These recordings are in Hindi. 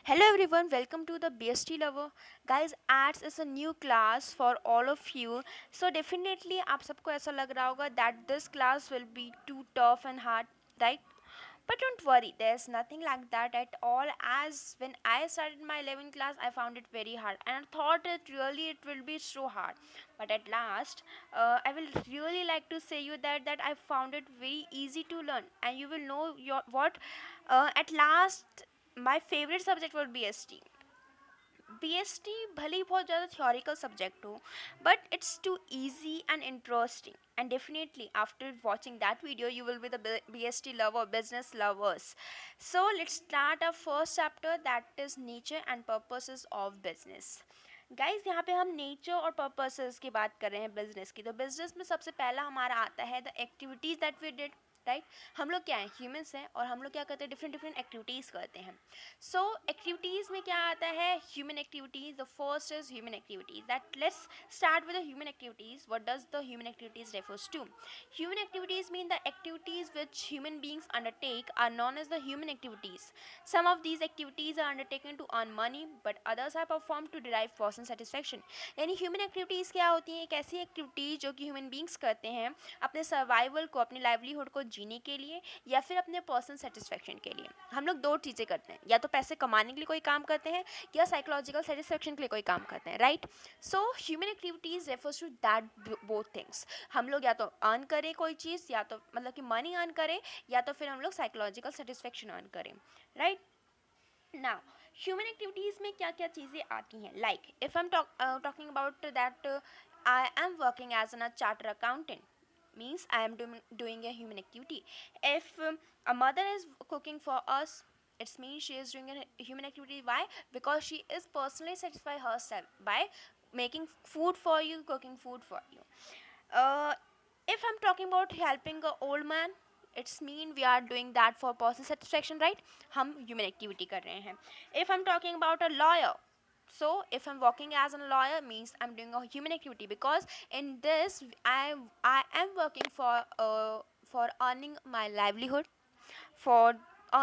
Hello everyone, welcome to the BST lover. Guys, ads is a new class for all of you. So definitely आप सबको ऐसा लग रहा होगा that this class will be too tough and hard, right? But don't worry, there's nothing like that at all. As when I started my 11th class, I found it very hard, and I thought it will be so hard. But at last, I will really like to say you that I found it very easy to learn, and you will know your what. At last, my favorite subject was BST. BST भले ही बहुत ज़्यादा theoretical subject हो, but it's too easy and interesting. And definitely after watching that video, you will be the BST lover, business lovers. So let's start our first chapter, that is nature and purposes of business. Guys यहाँ पे हम नेचर और पर्पसेस की बात कर रहे हैं बिजनेस की. तो बिजनेस में सबसे पहला हमारा आता है the activities that we did, right. हम लोग क्या हैं, ह्यूमंस हैं, और हम लोग क्या करते हैं, डिफरेंट डिफरेंट एक्टिविटीज़ करते हैं. सो एक्टिविटीज़ में क्या आता है, human activities. The first is human activities. That let's start with the human activities. What does the human activities refers to? Human activities mean the activities which human beings undertake are known as the human activities. Some of these activities are undertaken to earn money, but others are performed to derive person satisfaction. यानी ह्यूमन एक्टिविटीज़ क्या होती हैं, एक ऐसी एक्टिविटीज़ जो कि ह्यूमन बींग्स करते हैं अपने सर्वाइवल को, अपने लाइवलीहुड को जीने के लिए, या फिर अपने पर्सन सेटिस्फेक्शन के लिए. हम लोग दो चीज़ें करते हैं, या तो पैसे कमाने के लिए कोई काम करते हैं, या साइकोलॉजिकल सेटिस्फेक्शन के लिए कोई काम करते हैं, right. So human activities refers to that both things. हम लोग या तो अर्न करें कोई चीज़, या तो मतलब कि मनी अर्न करें, या तो फिर हम लोग साइकोलॉजिकल सेटिस्फेक्शन अर्न करें, राइट. नाउ ह्यूमन एक्टिविटीज़ में क्या क्या चीज़ें आती हैं, like if I am talking about that I am working as an a charter accountant, means I am doing a human activity. If a mother is cooking for us, it means she is doing a human activity. Why? Because she is personally satisfied herself by making food for you, cooking food for you. uh, if I'm talking about helping a old man, it's mean we are doing that for person satisfaction, right? हम human activity कर रहे हैं. If I'm talking about a lawyer, so if I'm working as a lawyer, means I'm doing a human activity, because in this I am working for earning my livelihood, for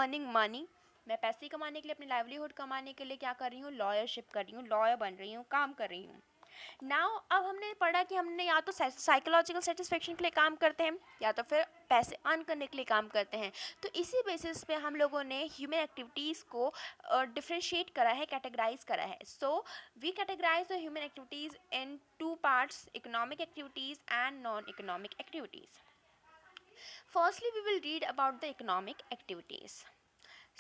earning money. मैं पैसे कमाने के लिए, अपनी लाइवलीहुड कमाने के लिए क्या कर रही हूँ, लॉयरशिप कर रही हूँ, लॉयर बन रही हूँ, काम कर रही हूँ. नाउ अब हमने पढ़ा कि हमने या तो साइकोलॉजिकल सेटिस्फेक्शन के लिए काम करते हैं, या तो फिर पैसे अर्न करने के लिए काम करते हैं. तो इसी बेसिस पे हम लोगों ने ह्यूमन एक्टिविटीज़ को डिफ्रेंशिएट करा है, कैटेगराइज करा है. So we categorise the human activities in two parts, economic activities and non economic activities. Firstly we will read about the economic activities.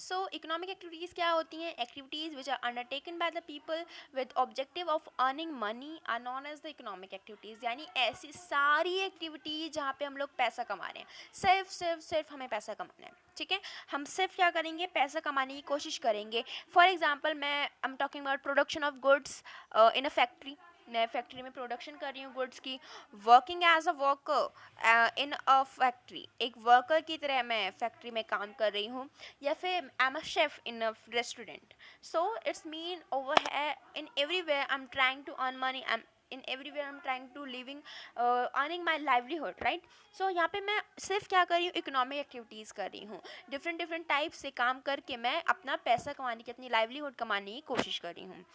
So economic activities क्या होती हैं? Activities which are undertaken by the people with objective of earning money are known as the economic activities. यानी ऐसी सारी एक्टिविटीज जहाँ पे हम लोग पैसा कमा रहे हैं, सिर्फ सिर्फ सिर्फ हमें पैसा कमाना है, ठीक है. हम सिर्फ क्या करेंगे, पैसा कमाने की कोशिश करेंगे. फॉर एग्जाम्पल मैं I am talking about production of goods in a factory. मैं फैक्ट्री में प्रोडक्शन कर रही हूँ गुड्स की. Working as a worker in a factory, एक वर्कर की तरह मैं फैक्ट्री में काम कर रही हूँ. या फिर I am a chef in a restaurant. So it's mean over है in everywhere I am trying to earn money, I am in everywhere I am trying to living earning my livelihood, right. So यहाँ पे मैं सिर्फ क्या कर रही हूँ, इकोनॉमिक एक्टिविटीज़ कर रही हूँ. डिफरेंट डिफरेंट टाइप से काम करके मैं अपना पैसा कमाने की, अपनी लाइवलीहुड कमाने की कोशिश कर रही हूँ.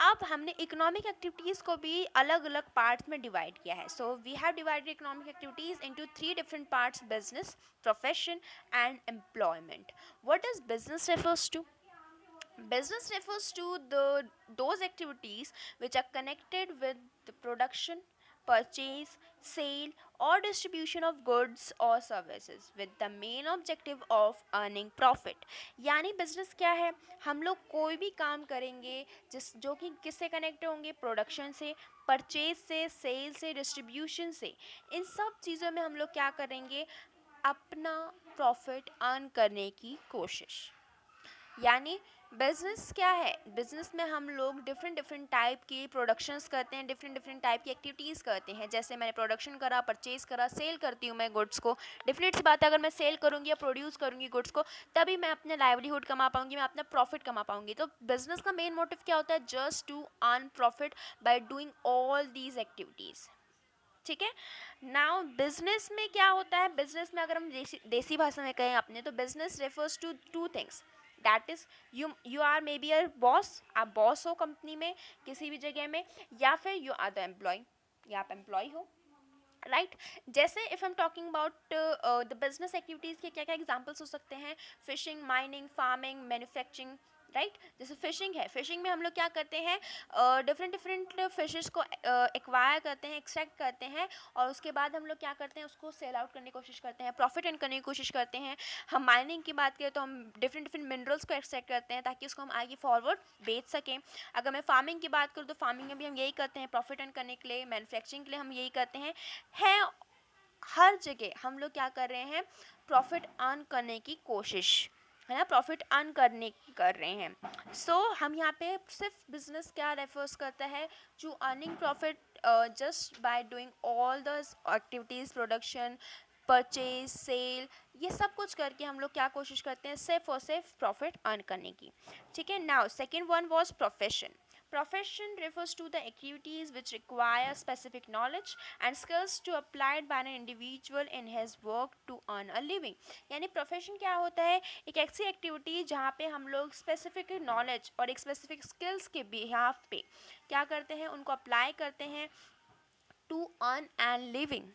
अब हमने इकोनॉमिक एक्टिविटीज़ को भी अलग अलग पार्ट्स में डिवाइड किया है. So we have divided economic activities into three different parts: business, profession and employment. What does business refers to? Business refers to those activities which are connected with the production, purchase, sale, or distribution of goods or services with the main objective of earning profit. यानी बिजनेस क्या है, हम लोग कोई भी काम करेंगे जो कि किससे कनेक्ट होंगे, प्रोडक्शन से, परचेज से, सेल से, डिस्ट्रीब्यूशन से. इन सब चीज़ों में हम लोग क्या करेंगे, अपना प्रॉफिट अर्न करने की कोशिश. यानी बिजनेस क्या है, बिजनेस में हम लोग डिफरेंट डिफरेंट टाइप की प्रोडक्शंस करते हैं, डिफरेंट डिफरेंट टाइप की एक्टिविटीज़ करते हैं. जैसे मैंने प्रोडक्शन करा, परचेज करा, सेल करती हूँ मैं गुड्स को. डिफरेंट सी बात है, अगर मैं सेल करूँगी या प्रोड्यूस करूँगी गुड्स को, तभी मैं अपने लाइवलीहुड कमा पाऊँगी, मैं अपना प्रॉफिट कमा पाऊँगी. तो बिजनेस का मेन मोटिव क्या होता है, just to earn profit by doing all these activities, ठीक है. नाउ बिजनेस में क्या होता है, बिजनेस में अगर हम देसी भाषा में कहें अपने, तो business refers to two things. That is you are maybe a boss, आप बॉस हो कंपनी में किसी भी जगह में, या फिर यू आर द एम्प्लॉय, या आप एम्प्लॉय हो, राइट जैसे if I am talking about the business activities के क्या क्या एग्जांपल्स हो सकते हैं, fishing, mining, farming, manufacturing, right जैसे फिशिंग है, फिशिंग में हम लोग क्या करते हैं, डिफरेंट डिफरेंट फिशेस को एक्वायर करते हैं, एक्सट्रैक्ट करते हैं, और उसके बाद हम लोग क्या करते हैं, उसको सेल आउट करने की कोशिश करते हैं, प्रॉफिट अर्न करने की कोशिश करते हैं। हम माइनिंग की बात करें तो हम डिफरेंट डिफरेंट मिनरल्स को एक्सट्रैक्ट करते हैं ताकि उसको हम आगे फॉरवर्ड बेच सकें। अगर मैं फार्मिंग की बात करूँ तो फार्मिंग में भी हम यही करते हैं, प्रॉफिट अर्न करने के लिए, मैन्युफैक्चरिंग के लिए हम यही करते हैं। है हर जगह हम लोग क्या कर रहे हैं, प्रॉफिट अर्न करने की कोशिश, है ना, प्रॉफिट अर्न करने की कर रहे हैं। हम यहाँ पे सिर्फ बिजनेस क्या रेफर्स करता है, to earning profit just by doing all the activities, production, purchase, sale, ये सब कुछ करके हम लोग क्या कोशिश करते हैं, सिर्फ और सिर्फ प्रॉफिट अर्न करने की। ठीक है, now second one was profession. Profession refers to the activities which require specific knowledge and skills to applied by an individual in his work to earn a living। यानी प्रोफेशन क्या होता है, एक ऐसी एक्टिविटी जहाँ पे हम लोग स्पेसिफिक नॉलेज और एक स्पेसिफिक स्किल्स के बिहाफ पे क्या करते हैं, उनको अप्लाई करते हैं टू अर्न एंड लिविंग।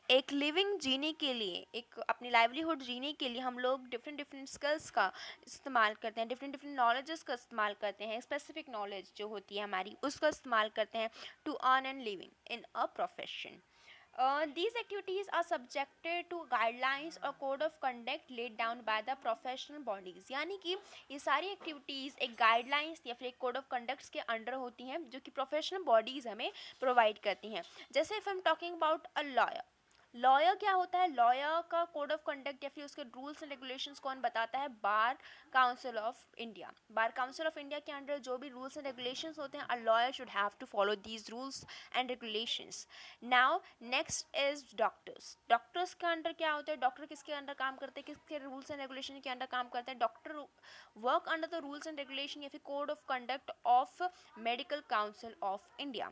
एक लिविंग जीने के लिए, एक अपनी लाइवलीहुड जीने के लिए हम लोग डिफरेंट डिफरेंट स्किल्स का इस्तेमाल करते हैं, डिफरेंट डिफरेंट नॉलेजेस का इस्तेमाल करते हैं, स्पेसिफिक नॉलेज जो होती है हमारी उसका इस्तेमाल करते हैं to earn and living in a profession. These activities are subjected to guidelines or code of conduct laid down by the professional bodies। यानी कि ये सारी एक्टिविटीज़ एक गाइडलाइंस या फिर एक कोड ऑफ कंडक्ट्स के अंडर होती हैं जो कि प्रोफेशनल बॉडीज़ हमें प्रोवाइड करती हैं। जैसे if I am talking about a lawyer, lawyer क्या होता है, लॉयर का कोड ऑफ कंडक्ट या फिर उसके रूल्स एंड रेगुलेशंस कौन बताता है, bar council of India. Bar council of India के अंडर जो भी रूल्स एंड रेगुलेशंस होते हैं, a lawyer should have to follow these rules and regulations. Now next is doctors. Doctors के अंडर क्या होता है, डॉक्टर किसके अंडर काम करते हैं, किसके रूल्स एंड रेगुलेशन के अंडर काम करते हैं, doctor work under the rules and regulation या फिर code of conduct of medical council of India.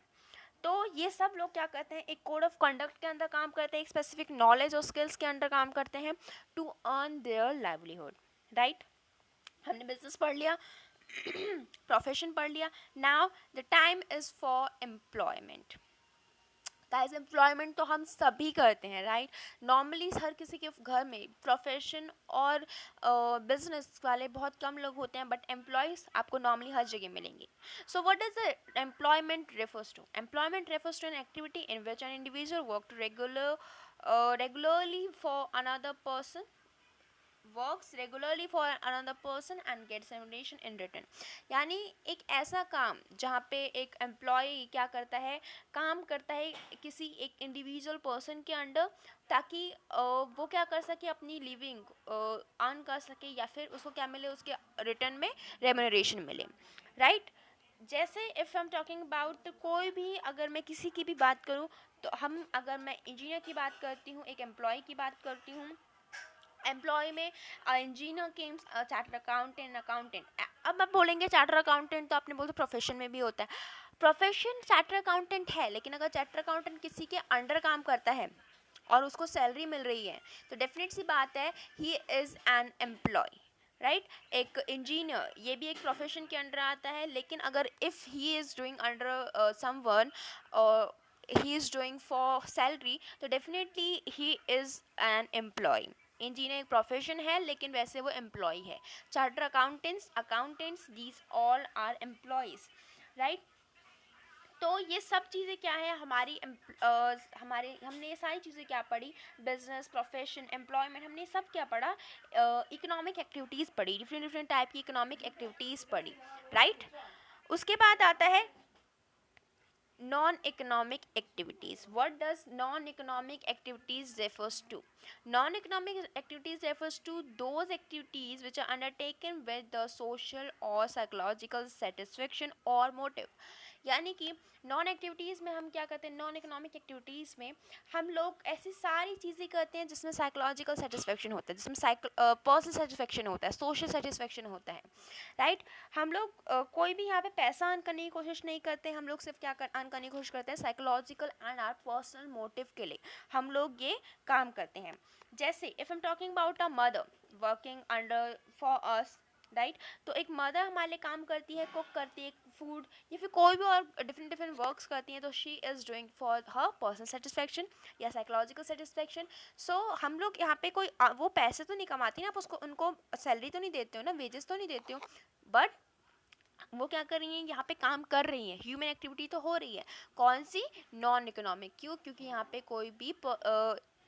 तो ये सब लोग क्या करते हैं, एक कोड ऑफ कंडक्ट के अंदर काम करते हैं, एक स्पेसिफिक नॉलेज और स्किल्स के अंदर काम करते हैं to earn their livelihood, right. हमने बिजनेस पढ़ लिया, प्रोफेशन पढ़ लिया, now the time is for employment. Guys employment तो हम सभी करते हैं, राइट। नॉर्मली हर किसी के घर में प्रोफेशन और बिजनेस वाले बहुत कम लोग होते हैं, बट एम्प्लॉयज़ आपको नॉर्मली हर जगह मिलेंगे। So what does the employment refers to, employment refers to an activity in which an individual work to regularly for another person, works regularly for another person and gets remuneration in return. यानी एक ऐसा काम जहाँ पे एक एम्प्लॉय क्या करता है, काम करता है किसी एक इंडिविजुअल पर्सन के अंडर, ताकि वो क्या कर सके, अपनी लिविंग अर्न कर सके, या फिर उसको क्या मिले, उसके रिटर्न में रेम्युनरेशन मिले, राइट। जैसे if I am talking about कोई भी, अगर मैं किसी की भी बात करूँ तो हम, अगर मैं इंजीनियर की बात करती हूँ, एक एम्प्लॉय की बात करती हूँ, एम्प्लॉय में engineer Kemps charter accountant, accountant. अब आप बोलेंगे चार्टर अकाउंटेंट तो आपने बोला प्रोफेशन में भी होता है, प्रोफेशन चार्टर अकाउंटेंट है, लेकिन अगर चार्टर अकाउंटेंट किसी के अंडर काम करता है और उसको सैलरी मिल रही है तो डेफिनेट सी बात है he is an employee, right. एक इंजीनियर ये भी एक प्रोफेशन के अंडर आता है, लेकिन अगर if he is doing under someone और he is doing for salary तो definitely he is an employee। Engineer एक प्रोफेशन है लेकिन वैसे वो एम्प्लॉय है। Charter accountants these all are employees, right. तो ये सब चीज़ें क्या है हमारी हमारे, हमने ये सारी चीज़ें क्या पढ़ी, बिजनेस, प्रोफेशन, एम्प्लॉयमेंट, हमने सब क्या पढ़ा, इकोनॉमिक एक्टिविटीज़ पढ़ी, डिफरेंट डिफरेंट टाइप की इकोनॉमिक एक्टिविटीज़ पढ़ी, राइट। उसके बाद आता है non-economic activities। What does non-economic activities refers to? Non-economic activities refers to those activities which are undertaken with the social or psychological satisfaction or motive। यानी कि नॉन एक्टिविटीज़ में हम क्या करते हैं, नॉन इकोनॉमिक एक्टिविटीज़ में हम लोग ऐसी सारी चीज़ें करते हैं जिसमें साइकोलॉजिकल सेटिस्फेक्शन होता है, जिसमें पर्सनल सेटिस्फेक्शन होता है, सोशल सेटिस्फेक्शन होता है, राइट। हम लोग कोई भी यहाँ पे पैसा अर्न करने की कोशिश नहीं करते, हम लोग सिर्फ क्या अर्न करने की कोशिश करते हैं, psychological and our personal motive के लिए हम लोग ये काम करते हैं। जैसे if I am talking about a mother working under for us right. तो एक मदर हमारे लिए काम करती है, कुक करती है फूड, या फिर कोई भी और डिफरेंट डिफरेंट वर्क्स करती हैं, तो she is doing for her personal satisfaction या साइकोलॉजिकल सेटिस्फेक्शन। सो हम लोग यहाँ पे कोई वो पैसे तो नहीं कमाती ना, आप उसको उनको सैलरी तो नहीं देते हो ना, वेजेस तो नहीं देते हो, बट वो क्या कर रही हैं, यहाँ पे काम कर रही हैं, ह्यूमन एक्टिविटी तो हो रही है। कौन सी? Non economic. क्यों? क्योंकि यहाँ पे कोई भी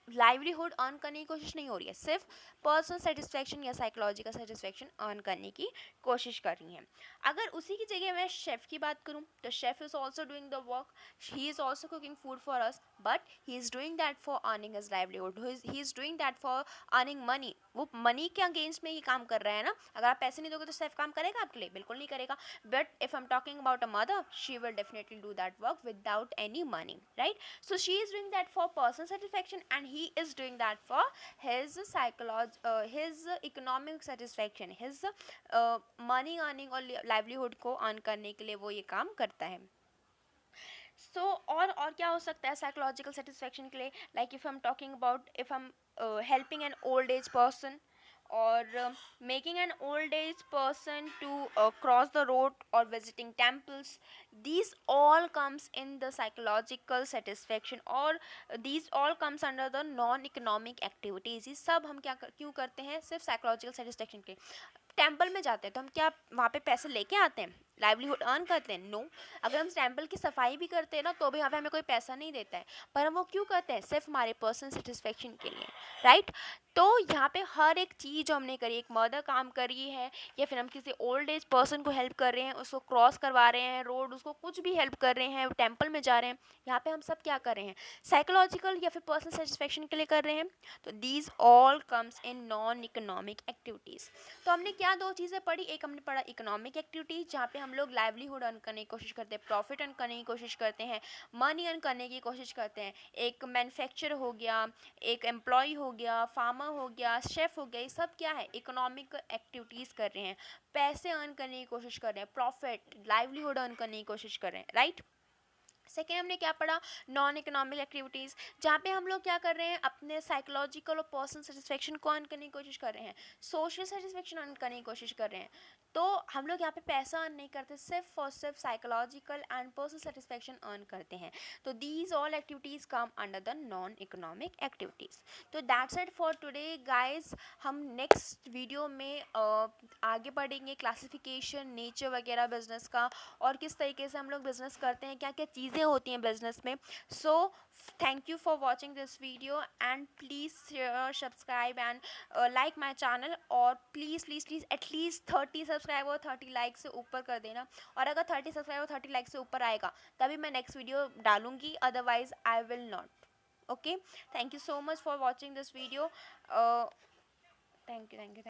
लाइवलीहुड अर्न करने की कोशिश नहीं हो रही है, सिर्फ पर्सनल सेटिस्फेक्शन या साइकोलॉजिकल सेटिस्फेक्शन अर्न करने की कोशिश कर रही हैं। अगर उसी की जगह मैं शेफ़ की बात करूँ, तो chef is also doing the work, he is also cooking food for us, but he is doing that for earning his livelihood, he is doing that for earning money. वो मनी के अगेंस्ट में ही काम कर रहा है ना। अगर आप पैसे नहीं दोगे तो शेफ़ काम करेगा आपके लिए? बिल्कुल नहीं करेगा। But if I'm talking about a mother, she will definitely do that work without any money, right? So she is doing that for personal satisfaction, and he is doing that for his his economic satisfaction, his money earning और livelihood को earn करने के लिए वो ये काम करता है। सो और क्या हो सकता है साइकोलॉजिकल सेटिस्फेक्शन के लिए? Like if I am talking about, if I am helping an old age person, or making an old age person to cross the road, or visiting temples, these all comes in the psychological satisfaction, or these all comes under the non economic activities। ये सब हम क्यों करते हैं? सिर्फ साइकोलॉजिकल सेटिस्फेक्शन के। टेम्पल में जाते हैं तो हम क्या वहाँ पे पैसे लेके आते हैं, लाइवलीहुड अर्न करते हैं? नो। अगर हम टेम्पल की सफाई भी करते हैं ना, तो भी यहाँ पे हमें कोई पैसा नहीं देता है, पर हम वो क्यों करते हैं? सिर्फ हमारे पर्सनल सेटिस्फेक्शन के लिए, राइट। तो यहाँ पे हर एक चीज़ जो हमने करी, एक मदर काम कर रही है, या फिर हम किसी ओल्ड एज पर्सन को हेल्प कर रहे हैं, उसको क्रॉस करवा रहे हैं रोड, उसको कुछ भी हेल्प कर रहे हैं, टेम्पल में जा रहे हैं, यहाँ पे हम सब क्या कर रहे हैं? साइकोलॉजिकल या फिर पर्सनल सेटिस्फेक्शन के लिए कर रहे हैं। तो these all comes in non economic activities. तो हमने क्या दो चीज़ें पढ़ी? एक हमने पढ़ा इकोनॉमिक एक्टिविटी, जहाँ पे हम लोग लाइवलीहुड अर्न करने की कोशिश करते हैं, प्रॉफिट अर्न करने की कोशिश करते हैं, मनी अर्न करने की कोशिश करते हैं। एक मैन्युफैक्चर हो गया, एक एम्प्लॉय हो गया, फार्मर हो गया, शेफ़ हो गया, ये सब क्या है? इकोनॉमिक एक्टिविटीज़ कर रहे हैं, पैसे अर्न करने की कोशिश कर रहे हैं, प्रॉफिट लाइवलीहुड अर्न करने की कोशिश कर रहे हैं, राइट। सेकेंड हमने क्या पढ़ा? नॉन इकोनॉमिक एक्टिविटीज़, जहाँ पे हम लोग क्या कर रहे हैं? अपने साइकोलॉजिकल और पर्सनल सेटिस्फेक्शन को अर्न करने की कोशिश कर रहे हैं, सोशल सेटिस्फेक्शन अर्न करने की कोशिश कर रहे हैं। तो हम लोग यहाँ पे पैसा अर्न नहीं करते, सिर्फ और सिर्फ psychological and personal satisfaction earn करते हैं। तो these all activities come under the non economic activities. तो that's it for today guys. हम नेक्स्ट वीडियो में आगे बढ़ेंगे, क्लासिफिकेशन, नेचर वगैरह बिजनेस का, और किस तरीके से हम लोग बिजनेस करते हैं, क्या क्या चीज़ें होती हैं बिजनेस में। So thank you for watching this video, and please share, subscribe and like my channel, और please please please at least 30 subscriber 30 like से ऊपर कर देना। और अगर 30 सब्सक्राइबर 30 लाइक से ऊपर आएगा तभी मैं नेक्स्ट वीडियो डालूंगी, otherwise I will not. Okay, thank you so much for watching this video. Thank you.